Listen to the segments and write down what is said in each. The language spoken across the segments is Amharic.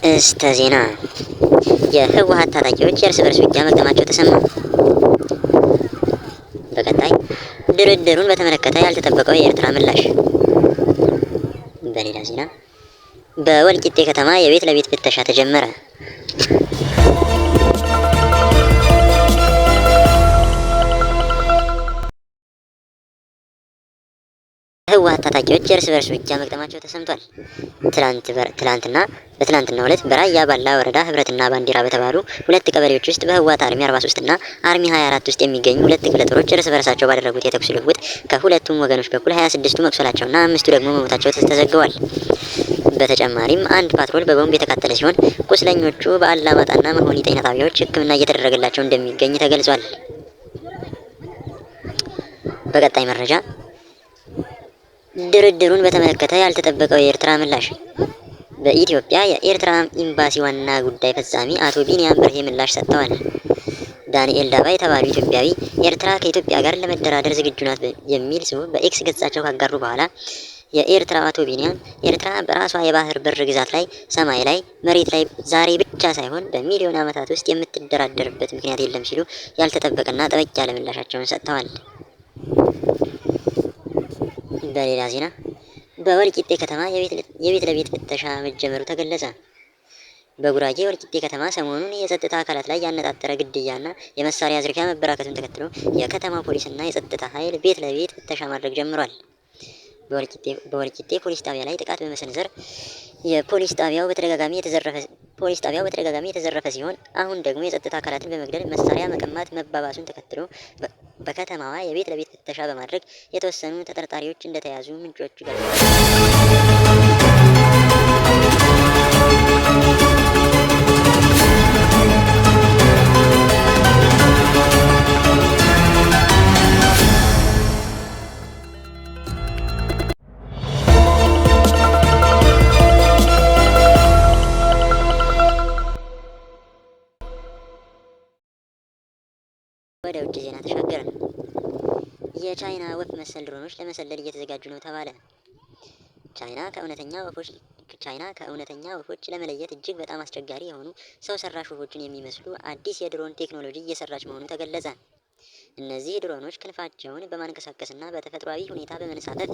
አርዕስተ ዜና። የህወሓት ታጣቂዎች የእርስ በርስ ውጊያ መግጠማቸው ተሰማ። በቀጣይ ድርድሩን በተመለከተ ያልተጠበቀው የኤርትራ ምላሽ። በሌላ ዜና በወልቂጤ ከተማ የቤት ለቤት ፍተሻ ተጀመረ። የህወሓት ታጣቂዎች የእርስ በርስ ውጊያ መግጠማቸው ተሰምቷል። በትላንትናው ዕለት በራያ ባላ ወረዳ ህብረትና ባንዲራ በተባሉ ሁለት ቀበሌዎች ውስጥ በህወሓት አርሚ 43 እና አርሚ 24 ውስጥ የሚገኙ ሁለት ክፍለ ጦሮች እርስ በርሳቸው ባደረጉት የተኩስ ልውውጥ ከሁለቱም ወገኖች በኩል 26ቱ መቁሰላቸውና 5ቱ ደግሞ መሞታቸው ተዘግቧል። በተጨማሪም አንድ ፓትሮል በቦምብ የተቃጠለ ሲሆን ቁስለኞቹ በአላማጣና መሆኒ ጤና ጣቢያዎች ሕክምና እየተደረገላቸው እንደሚገኝ ተገልጿል። በቀጣይ መረጃ ድርድሩን በተመለከተ ያልተጠበቀው የኤርትራ ምላሽ። በኢትዮጵያ የኤርትራ ኤምባሲ ዋና ጉዳይ ፈጻሚ አቶ ቢንያም በርሄ ምላሽ ሰጥተዋል። ዳንኤል ዳባ የተባሉ ኢትዮጵያዊ ኤርትራ ከኢትዮጵያ ጋር ለመደራደር ዝግጁ ናት የሚል ጽሑፍ በኤክስ ገጻቸው ካጋሩ በኋላ የኤርትራው አቶ ቢንያም ኤርትራ በራሷ የባህር በር ግዛት ላይ፣ ሰማይ ላይ፣ መሬት ላይ ዛሬ ብቻ ሳይሆን በሚሊዮን ዓመታት ውስጥ የምትደራደርበት ምክንያት የለም ሲሉ ያልተጠበቀና ጠበቅ ያለ ምላሻቸውን ሰጥተዋል። በሌላ ዜና በወልቂጤ ከተማ የቤት ለቤት ፍተሻ መጀመሩ ተገለጸ። በጉራጌ ወልቂጤ ከተማ ሰሞኑን የጸጥታ አካላት ላይ ያነጣጠረ ግድያና የመሳሪያ ዝርፊያ መበራከቱን ተከትሎ የከተማ ፖሊስና የጸጥታ ኃይል ቤት ለቤት ፍተሻ ማድረግ ጀምሯል። በወልቂጤ ፖሊስ ጣቢያ ላይ ጥቃት በመሰንዘር ፖሊስ ጣቢያው በተደጋጋሚ የተዘረፈ ሲሆን አሁን ደግሞ የጸጥታ አካላትን በመግደል መሳሪያ መቀማት መባባሱን ተከትሎ በከተማዋ የቤት ለቤት ፍተሻ በማድረግ የተወሰኑ ተጠርጣሪዎች እንደተያዙ ምንጮቹ ገልጸዋል። ወደ ውጭ ዜና ተሻገርን። የቻይና ወፍ መሰል ድሮኖች ለመሰለል እየተዘጋጁ ነው ተባለ። ቻይና ከእውነተኛ ወፎች ለመለየት እጅግ በጣም አስቸጋሪ የሆኑ ሰው ሰራሽ ወፎችን የሚመስሉ አዲስ የድሮን ቴክኖሎጂ እየሰራች መሆኑ ተገለጸ። እነዚህ ድሮኖች ክንፋቸውን በማንቀሳቀስና በተፈጥሯዊ ሁኔታ በመንሳፈፍ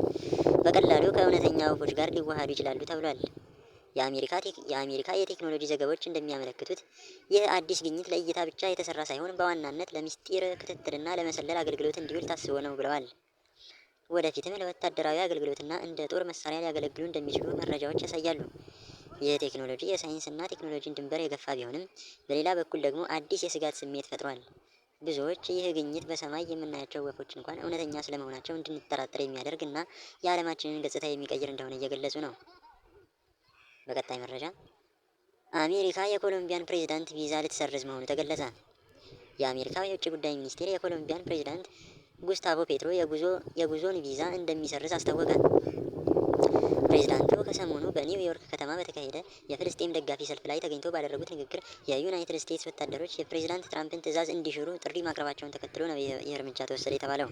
በቀላሉ ከእውነተኛ ወፎች ጋር ሊዋሃዱ ይችላሉ ተብሏል። የአሜሪካ የቴክኖሎጂ ዘገባዎች እንደሚያመለክቱት ይህ አዲስ ግኝት ለእይታ ብቻ የተሰራ ሳይሆን በዋናነት ለምስጢር ክትትልና ለመሰለል አገልግሎት እንዲውል ታስቦ ነው ብለዋል። ወደፊትም ለወታደራዊ አገልግሎትና እንደ ጦር መሳሪያ ሊያገለግሉ እንደሚችሉ መረጃዎች ያሳያሉ። ይህ ቴክኖሎጂ የሳይንስና ቴክኖሎጂን ድንበር የገፋ ቢሆንም በሌላ በኩል ደግሞ አዲስ የስጋት ስሜት ፈጥሯል። ብዙዎች ይህ ግኝት በሰማይ የምናያቸው ወፎች እንኳን እውነተኛ ስለመሆናቸው እንድንጠራጠር የሚያደርግ እና የዓለማችንን ገጽታ የሚቀይር እንደሆነ እየገለጹ ነው። በቀጣይ መረጃ አሜሪካ የኮሎምቢያን ፕሬዝዳንት ቪዛ ልትሰርዝ መሆኑ ተገለጸ። የአሜሪካ የውጭ ጉዳይ ሚኒስቴር የኮሎምቢያን ፕሬዝዳንት ጉስታቮ ፔትሮ የጉዞን ቪዛ እንደሚሰርዝ አስታወቀ። ፕሬዝዳንቱ ከሰሞኑ በኒውዮርክ ከተማ በተካሄደ የፍልስጤም ደጋፊ ሰልፍ ላይ ተገኝተው ባደረጉት ንግግር የዩናይትድ ስቴትስ ወታደሮች የፕሬዝዳንት ትራምፕን ትዕዛዝ እንዲሽሩ ጥሪ ማቅረባቸውን ተከትሎ ነው ይህ እርምጃ ተወሰደ የተባለው።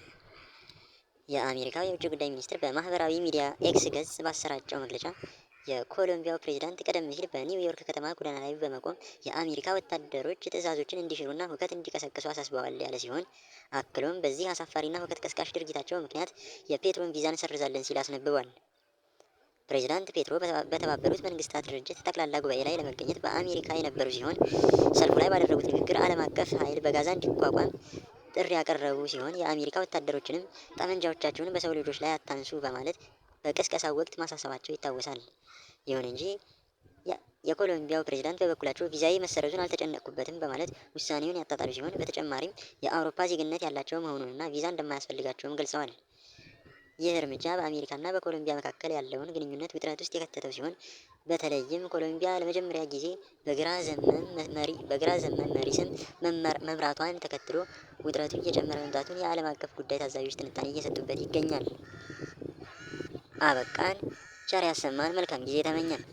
የአሜሪካ የውጭ ጉዳይ ሚኒስቴር በማህበራዊ ሚዲያ ኤክስ ገጽ ባሰራጨው መግለጫ የኮሎምቢያው ፕሬዝዳንት ቀደም ሲል በኒውዮርክ ከተማ ጎዳና ላይ በመቆም የአሜሪካ ወታደሮች ትዕዛዞችን እንዲሽሩና ሁከት እንዲቀሰቅሱ አሳስበዋል ያለ ሲሆን አክሎም በዚህ አሳፋሪና ሁከት ቀስቃሽ ድርጊታቸው ምክንያት የፔትሮን ቪዛ እንሰርዛለን ሲል አስነብቧል። ፕሬዝዳንት ፔትሮ በተባበሩት መንግስታት ድርጅት ጠቅላላ ጉባኤ ላይ ለመገኘት በአሜሪካ የነበሩ ሲሆን ሰልፉ ላይ ባደረጉት ንግግር ዓለም አቀፍ ኃይል በጋዛ እንዲቋቋም ጥሪ ያቀረቡ ሲሆን የአሜሪካ ወታደሮችንም ጠመንጃዎቻችሁን በሰው ልጆች ላይ አታንሱ በማለት በቅስቀሳው ወቅት ማሳሰባቸው ይታወሳል። ይሁን እንጂ የኮሎምቢያው ፕሬዝዳንት በበኩላቸው ቪዛዬ መሰረዙን አልተጨነቅኩበትም በማለት ውሳኔውን ያጣጣሉ ሲሆን በተጨማሪም የአውሮፓ ዜግነት ያላቸው መሆኑንና ቪዛ እንደማያስፈልጋቸውም ገልጸዋል። ይህ እርምጃ በአሜሪካና በኮሎምቢያ መካከል ያለውን ግንኙነት ውጥረት ውስጥ የከተተው ሲሆን በተለይም ኮሎምቢያ ለመጀመሪያ ጊዜ በግራ ዘመም መሪ ስም መምራቷን ተከትሎ ውጥረቱ እየጨመረ መምጣቱን የዓለም አቀፍ ጉዳይ ታዛቢዎች ትንታኔ እየሰጡበት ይገኛል። አበቃን። ቸር ያሰማን። መልካም ጊዜ ተመኘን።